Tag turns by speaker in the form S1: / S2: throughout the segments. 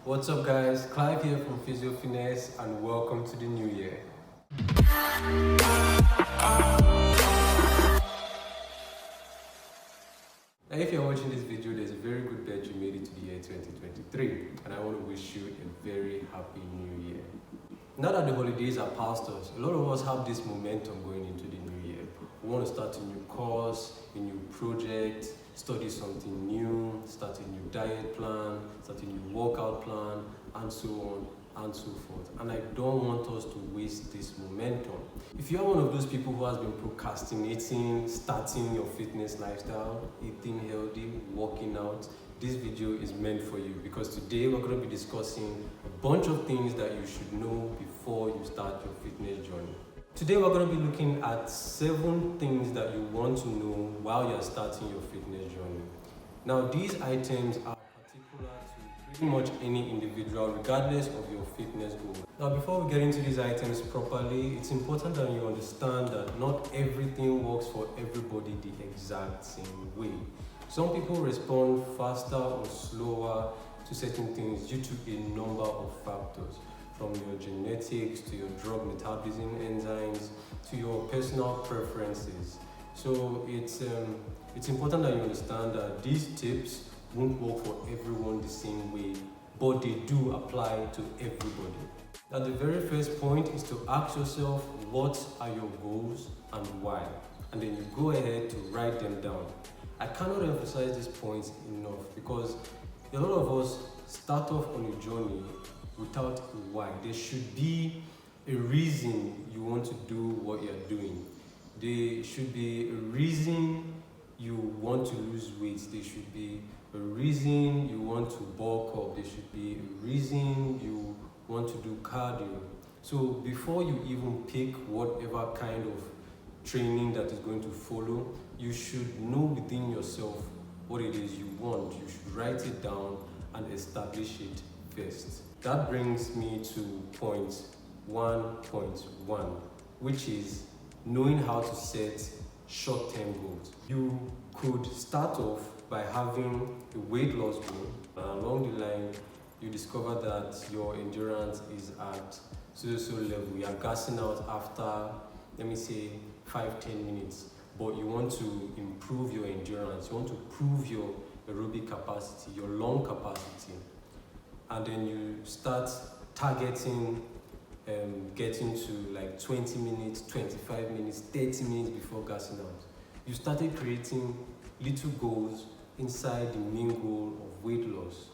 S1: What's up guys, Clive here from Physio Finesse and welcome to the new year. Now if you're watching this video, there's a very good bet you made it to the year 2023 and I want to wish you a very happy new year. Now that the holidays are past us, a lot of us have this momentum going into the new year. We want to start a new course, a new project, study something new, start a new diet plan, start a new workout plan, and so on and so forth. And I don't want us to waste this momentum. If you are one of those people who has been procrastinating, starting your fitness lifestyle, eating healthy, working out, this video is meant for you because today we're going to be discussing a bunch of things that you should know before you start your fitness journey. Today we're going to be looking at 7 things that you want to know while you're starting your fitness journey. Now these items are particular to pretty much any individual regardless of your fitness goal. Now before we get into these items properly, it's important that you understand that not everything works for everybody the exact same way. Some people respond faster or slower to certain things due to a number of factors, from your genetics to your drug metabolism enzymes to your personal preferences. So it's important that you understand that these tips won't work for everyone the same way, but they do apply to everybody. Now the very first point is to ask yourself what are your goals and why, and then you go ahead to write them down. I cannot emphasize this point enough because a lot of us start off on a journey without a why. There should be a reason you want to do what you're doing. There should be a reason you want to lose weight. There should be a reason you want to bulk up. There should be a reason you want to do cardio. So before you even pick whatever kind of training that is going to follow, you should know within yourself what it is you want. You should write it down and establish it first. That brings me to point 1.1, which is knowing how to set short-term goals. You could start off by having a weight loss goal, and along the line you discover that your endurance is at so level. You are gassing out after, let me say, 5-10 minutes, but you want to improve your endurance, you want to prove your aerobic capacity, your lung capacity, and then you start targeting getting to like 20 minutes, 25 minutes, 30 minutes before gassing out. You started creating little goals inside the main goal of weight loss.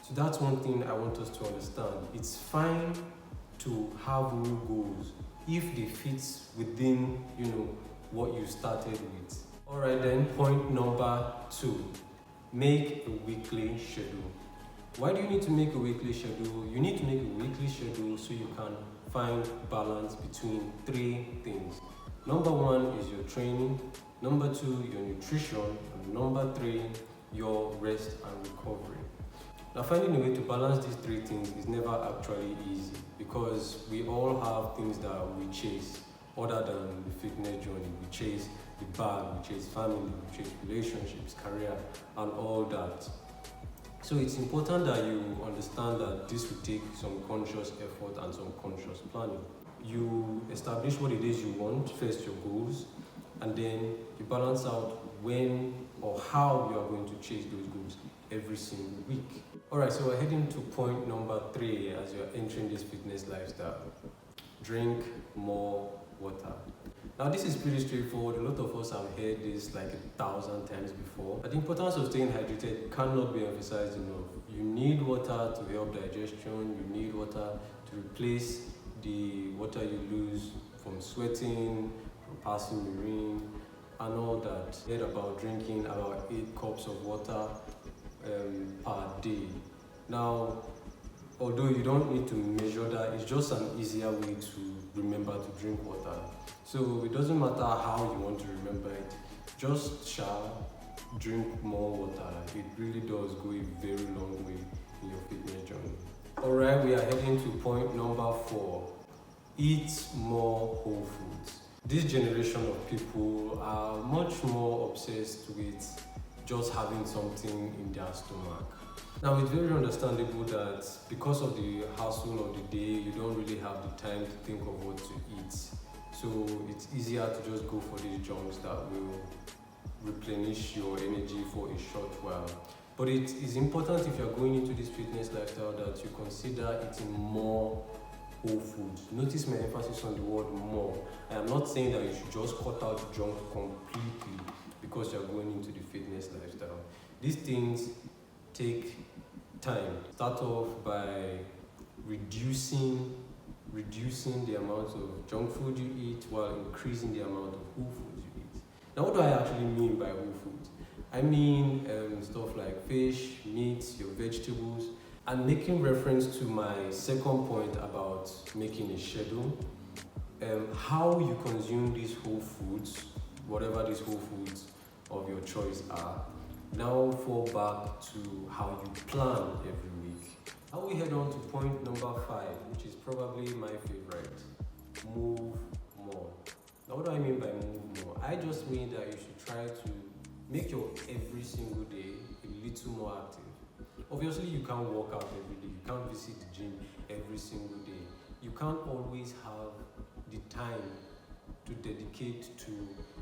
S1: So that's one thing I want us to understand. It's fine to have new goals if they fit within, what you started with. Alright then, point number 2, make a weekly schedule. Why do you need to make a weekly schedule? You need to make a weekly schedule so you can find balance between 3 things. Number 1 is your training, number 2 your nutrition, and number 3 your rest and recovery. Now finding a way to balance these 3 things is never actually easy because we all have things that we chase other than the fitness journey. We chase the bag, we chase family, we chase relationships, career, and all that. So it's important that you understand that this will take some conscious effort and some conscious planning. You establish what it is you want, first your goals, and then you balance out when or how you are going to chase those goals every single week. Alright, so we're heading to point number 3 as you're entering this fitness lifestyle. Drink more water. Now this is pretty straightforward. A lot of us have heard this like 1,000 times before. But the importance of staying hydrated cannot be emphasized enough. You need water to help digestion. You need water to replace the water you lose from sweating, from passing urine, and all that. I heard about drinking about 8 cups of water per day. Now, although you don't need to measure that, it's just an easier way to remember to drink water. So it doesn't matter how you want to remember it, just drink more water. It really does go a very long way in your fitness journey. Alright, we are heading to point number 4. Eat more whole foods. This generation of people are much more obsessed with just having something in their stomach. Now, it's very understandable that because of the hustle of the day, you don't really have the time to think of what to eat. So it's easier to just go for these junks that will replenish your energy for a short while. But it is important if you're going into this fitness lifestyle that you consider eating more whole foods. Notice my emphasis on the word more. I am not saying that you should just cut out junk completely because you're going into the fitness lifestyle. These things take time. Start off by reducing the amount of junk food you eat while increasing the amount of whole foods you eat. Now, what do I actually mean by whole foods? I mean stuff like fish, meats, your vegetables, and making reference to my second point about making a schedule. How you consume these whole foods, whatever these whole foods of your choice are, now fall back to how you plan every week. Now we head on to point number 5, which is probably my favorite. Move more. Now what do I mean by move more? I just mean that you should try to make your every single day a little more active. Obviously you can't work out every day, you can't visit the gym every single day. You can't always have the time to dedicate to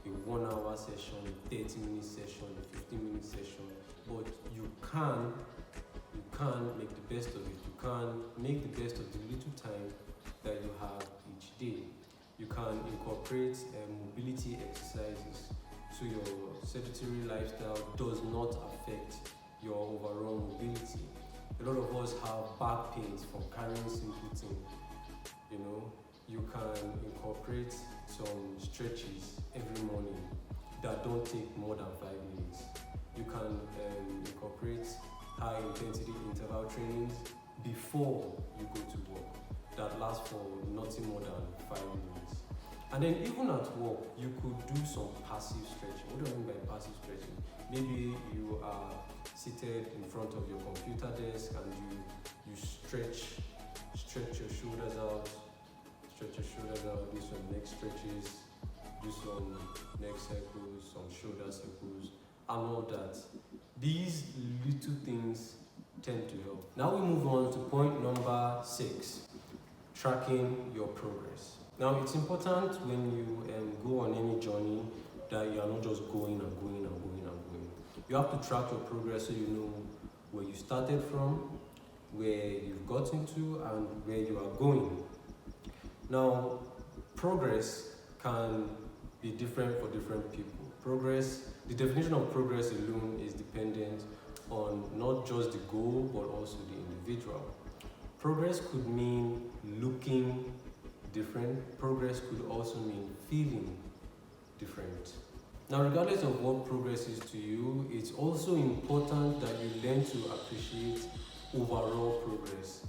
S1: a 1-hour session, a 30-minute session, a 15-minute session, but you can make the best of it. You can make the best of the little time that you have each day. You can incorporate mobility exercises so your sedentary lifestyle does not affect your overall mobility. A lot of us have back pains from carrying simple things. You can incorporate some stretches every morning that don't take more than 5 minutes. You can incorporate high intensity interval trainings before you go to work that last for nothing more than 5 minutes. And then even at work, you could do some passive stretching. What do I mean by passive stretching? Maybe you are seated in front of your computer desk and you stretch your shoulders out, do some neck stretches, do some neck circles, some shoulder circles, and all that. These little things tend to help. Now we move on to point number 6, tracking your progress. Now it's important when you go on any journey that you are not just going and going and going and going. You have to track your progress so you know where you started from, where you've gotten to, and where you are going. Now, progress can be different for different people. The definition of progress alone is dependent on not just the goal but also the individual. Progress could mean looking different. Progress could also mean feeling different. Now, regardless of what progress is to you, it's also important that you learn to appreciate overall progress.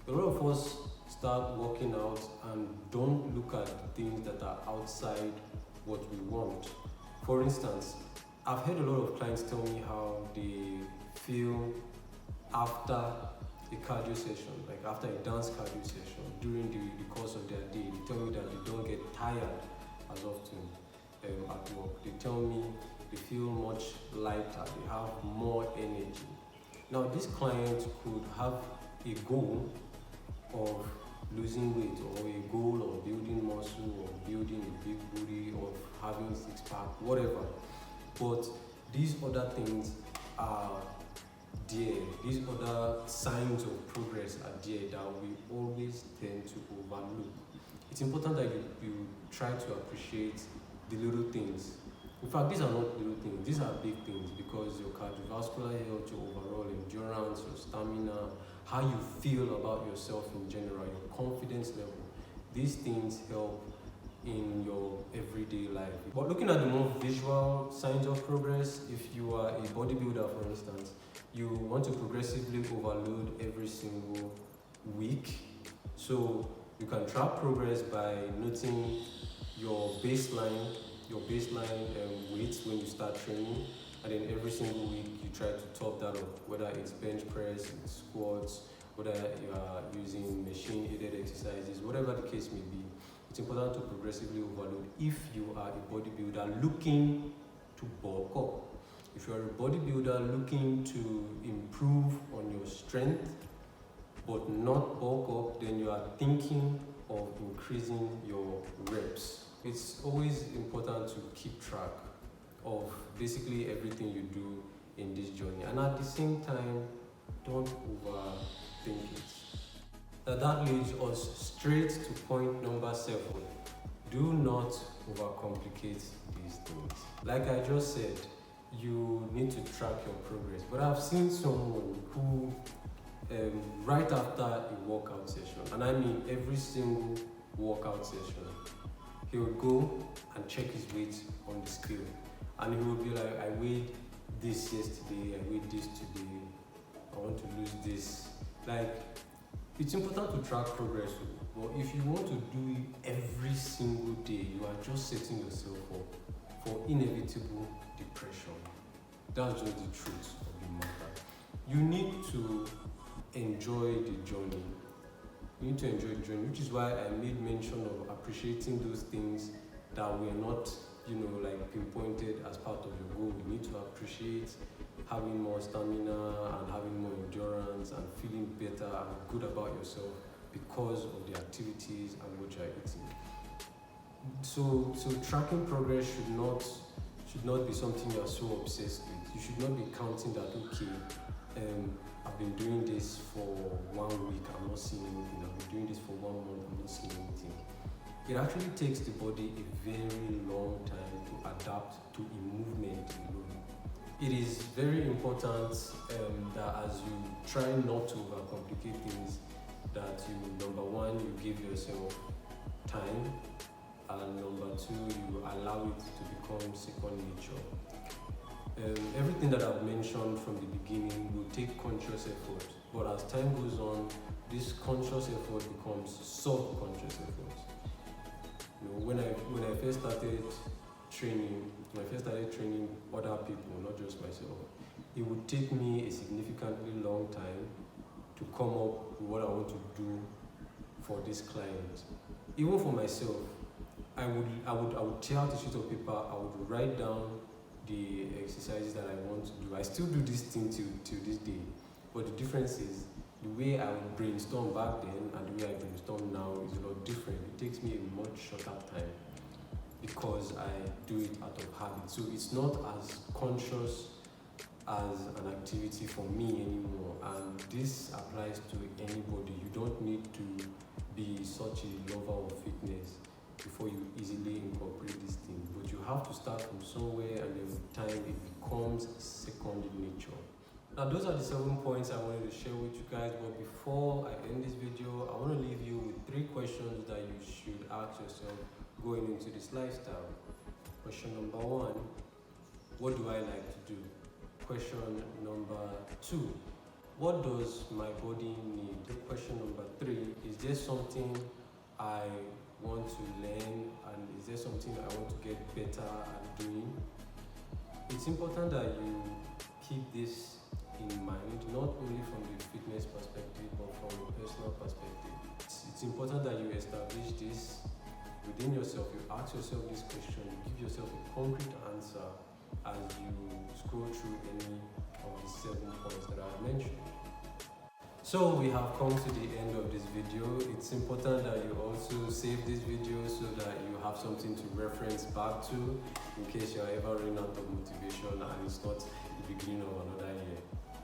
S1: A lot of us start working out and don't look at things that are outside what we want. For instance, I've heard a lot of clients tell me how they feel after a cardio session, like after a dance cardio session, during the course of their day. They tell me that they don't get tired as often at work. They tell me they feel much lighter, they have more energy. Now, this client could have a goal of losing weight, or a goal of building muscle, or building a big booty, or having six-pack, whatever. But these other things are there. These other signs of progress are there that we always tend to overlook. It's important that you try to appreciate the little things. In fact, these are not little things, these are big things, because your cardiovascular health, your overall endurance, your stamina, how you feel about yourself in general, your confidence level, these things help in your everyday life. But looking at the more visual signs of progress, if you are a bodybuilder, for instance, you want to progressively overload every single week. So you can track progress by noting your baseline weight when you start training, and then every single week you try to top that up, whether it's bench press, squats, whether you are using machine-aided exercises, whatever the case may be. It's important to progressively overload if you are a bodybuilder looking to bulk up. If you're a bodybuilder looking to improve on your strength but not bulk up, then you are thinking of increasing your reps. It's always important to keep track of basically everything you do in this journey, and at the same time, don't overthink it. Now that leads us straight to point number 7. Do not overcomplicate these things. Like I just said, you need to track your progress. But I've seen someone who, right after a workout session, and I mean every single workout session, he would go and check his weight on the scale. And he would be like, I weighed this yesterday, I weighed this today, I want to lose this. Like, it's important to track progress, but if you want to do it every single day, you are just setting yourself up for inevitable depression. That's just the truth of the matter. You need to enjoy the journey. You need to enjoy the journey, which is why I made mention of appreciating those things that were not, like pinpointed as part of your goal. You need to appreciate having more stamina and having more endurance and feeling better and good about yourself because of the activities and what you're eating. So tracking progress should not be something you're so obsessed with. You should not be counting that, okay, I've been doing this for 1 week, I'm not seeing anything. I've been doing this for 1 month, I'm not seeing anything. It actually takes the body a very long time to adapt to a movement alone. It is very important that as you try not to overcomplicate things, that you, number one, you give yourself time, and number two, you allow it to become second nature. Everything that I've mentioned from the beginning will take conscious effort, but as time goes on, this conscious effort becomes subconscious effort. When I first started training other people, not just myself, it would take me a significantly long time to come up with what I want to do for this client. Even for myself, I would tear out a sheet of paper, I would write down the exercises that I want to do. I still do this thing till this day, but the difference is the way I would brainstorm back then and the way I brainstorm now is a lot different. It takes me a much shorter time because I do it out of habit. So it's not as conscious as an activity for me anymore, and this applies to anybody. You don't need to be such a lover of fitness before you easily incorporate this thing, but you have to start from somewhere, and then with time it becomes second nature. Now those are the 7 points I wanted to share with you guys, but before I end this video, I want to leave you with 3 questions that you should ask yourself going into this lifestyle. Question number 1, what do I like to do? Question number 2, what does my body need? Question number 3, is there something I want to learn, and is there something I want to get better at doing? It's important that you keep this in mind, not only from the fitness perspective, but from a personal perspective. It's important that you establish this within yourself. You ask yourself this question, you give yourself a concrete answer as you scroll through any of the 7 points that I've mentioned. So we have come to the end of this video. It's important that you also save this video so that you have something to reference back to in case you're ever running out of motivation and it's not the beginning of another year.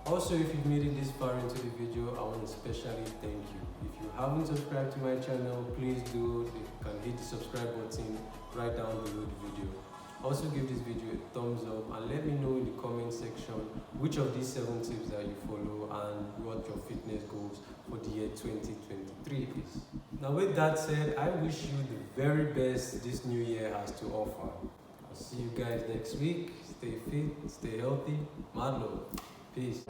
S1: Also, if you've made it this far into the video, I want to especially thank you. If you haven't subscribed to my channel, please do. You can hit the subscribe button right down below the video. Also give this video a thumbs up and let me know in the comment section which of these 7 tips that you follow and what your fitness goals for the year 2023 is. Now with that said, I wish you the very best this new year has to offer. I'll see you guys next week. Stay fit, stay healthy, mad love. Peace.